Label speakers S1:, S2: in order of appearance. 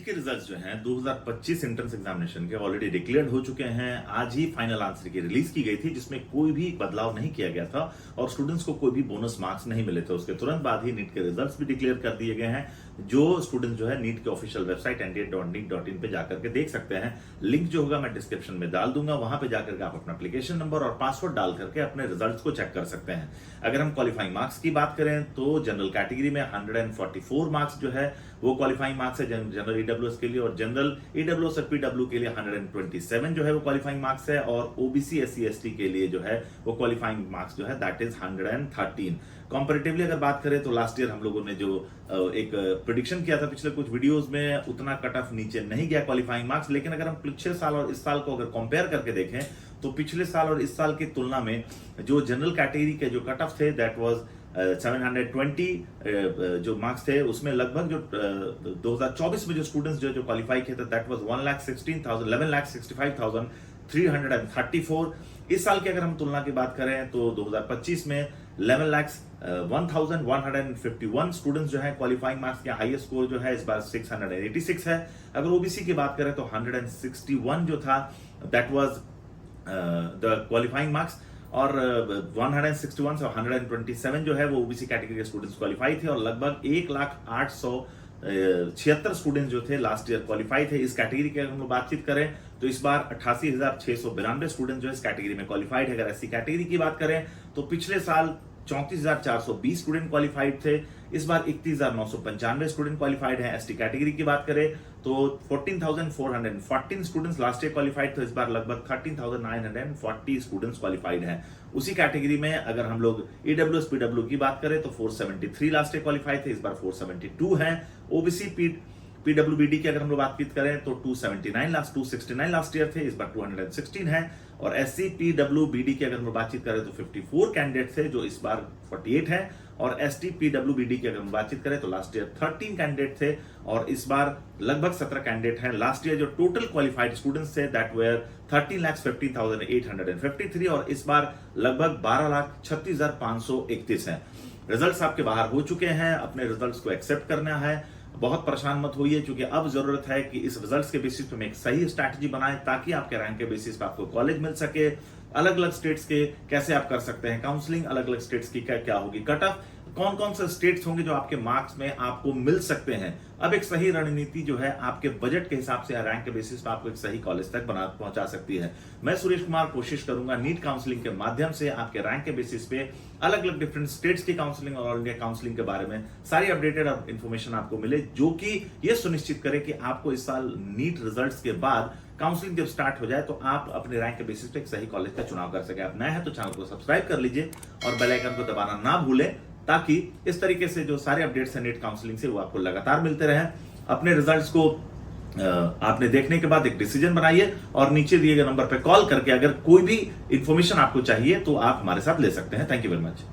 S1: के रिजल्ट्स जो हैं 2025 एंट्रेंस एग्जामिनेशन के ऑलरेडी डिक्लेयर्ड हो चुके हैं। आज ही फाइनल आंसर की रिलीज की गई थी, जिसमें कोई भी बदलाव नहीं किया गया था और स्टूडेंट्स को कोई भी बोनस मार्क्स नहीं मिले थे। उसके तुरंत बाद ही नीट के रिजल्ट्स भी डिक्लेयर कर दिए गए हैं, जो स्टूडेंट्स जो है नीट के ऑफिशियल वेबसाइट nda.neet.in पे जाकर के देख सकते हैं। लिंक जो होगा मैं डिस्क्रिप्शन में डाल दूंगा, वहां पे जाकर के आप अपना एप्लीकेशन नंबर और पासवर्ड डाल करके अपने रिजल्ट्स को चेक कर सकते हैं। अगर हम क्वालिफाइंग मार्क्स की बात करें तो जनरल कैटेगरी में 144 मार्क्स जो है वो क्वालिफाइंग मार्क्स है जनरल ईडब्ल्यूएस के लिए, और जनरल ईडब्ल्यूएस और पीडब्ल्यू के लिए 127 जो है वो क्वालिफाइंग मार्क्स है, और ओबीसी एससी एसटी के लिए जो है वो क्वालिफाइंग मार्क्स जो है दैट इज 113। कंपैरेटिवली अगर बात करें तो लास्ट ईयर हम लोगों ने जो एक प्रेडिक्शन किया था पिछले कुछ वीडियोस में, उतना कट ऑफ नीचे नहीं गया क्वालिफाइंग मार्क्स। लेकिन अगर हम पिछले साल और इस साल को अगर कंपेयर करके देखें तो पिछले साल और इस साल की तुलना में जो जनरल कैटेगरी के जो कट ऑफ थे दैट वाज 720 जो मार्क्स थे, उसमें लगभग जो 2024 में जो स्टूडेंट्स जो क्वालिफाई किए थे दैट वाज 11,65,334। इस साल की अगर हम तुलना की बात करें तो 2025 में 11,01,151 स्टूडेंट्स जो है क्वालिफाइंग मार्क्स के, हाईएस्ट स्कोर जो है इस बार 686 है। अगर ओबीसी की बात करें तो 161 जो था that was the qualifying marks, और 161 से 127 जो है वो ओबीसी कैटेगरी के स्टूडेंट्स क्वालिफाई थे, और लगभग 1,0876 स्टूडेंट्स जो थे लास्ट ईयर क्वालिफाई थे। इस कैटेगरी की अगर हम बातचीत करें तो इस बार 88,692 स्टूडेंट जो है इस कैटेगरी में क्वालिफाइड है। अगर एससी कैटेगरी की बात करें तो पिछले साल 34,420 स्टूडेंट क्वालिफाइड थे, इस बार 31,995 स्टूडेंट क्वालिफाइड हैं। एसटी कैटेगरी की बात करें तो 14,414 स्टूडेंट्स लास्ट ईयर क्वालिफाइड थे, इस बार लगभग 13,940 स्टूडेंट्स क्वालिफाइड हैं। उसी कैटेगरी में अगर हम लोग ईडब्ल्यूएस पीडब्ल्यू की बात करें तो 473 लास्ट ईयर क्वालिफाइड थे, इस बार 472 हैं। ओबीसी पीडब्ल्यूबीडी की अगर हम लोग बातचीत करें तो 269 लास्ट ईयर थे, इस बार 216 है। और एससी पीडब्ल्यूबीडी की अगर हम लोग बातचीत करें तो 54 कैंडिडेट थे, जो इस बार 48 है। और एसटी पीडब्ल्यूबीडी की अगर हम बातचीत करें तो लास्ट ईयर 13 कैंडिडेट थे, और इस बार लगभग 17 कैंडिडेट हैं। लास्ट ईयर जो टोटल क्वालिफाइड स्टूडेंट्स थे दैट वेयर 13,15,853, और इस बार लगभग 12,36,531 हैं। रिजल्ट्स आपके बाहर हो चुके हैं, अपने रिजल्ट्स को एक्सेप्ट करना है। बहुत परेशान मत होइए, क्योंकि अब जरूरत है कि इस रिजल्ट्स के बेसिस पे हम एक सही स्ट्रैटेजी बनाएं, ताकि आपके रैंक के बेसिस पे आपको कॉलेज मिल सके। अलग अलग स्टेट्स के कैसे आप कर सकते हैं काउंसलिंग, अलग अलग स्टेट्स की क्या क्या होगी कट ऑफ, कौन कौन से स्टेट्स होंगे जो आपके मार्क्स में आपको मिल सकते हैं। अब एक सही रणनीति जो है आपके बजट के हिसाब से या रैंक के बेसिस पे आपको एक सही कॉलेज तक पहुंचा सकती है। मैं सुरेश कुमार कोशिश करूंगा नीट काउंसलिंग के माध्यम से आपके रैंक के बेसिस पे अलग अलग डिफरेंट स्टेट्स की काउंसलिंग और ऑल इंडिया काउंसलिंग के बारे में सारी अपडेटेड इन्फॉर्मेशन आपको मिले, जो कि ये सुनिश्चित करे कि आपको इस साल नीट रिजल्ट्स के बाद काउंसलिंग जब स्टार्ट हो जाए तो आप अपने रैंक के बेसिस पे एक सही कॉलेज का चुनाव कर सके। आप नए हैं तो चैनल को सब्सक्राइब कर लीजिए और बेल आइकन को दबाना ना भूलें, ताकि इस तरीके से जो सारे अपडेट्स हैं नीट काउंसलिंग से वो आपको लगातार मिलते रहें। अपने रिजल्ट्स को आपने देखने के बाद एक डिसीजन बनाइए, और नीचे दिए गए नंबर पर कॉल करके अगर कोई भी इंफॉर्मेशन आपको चाहिए तो आप हमारे साथ ले सकते हैं। Thank you very much.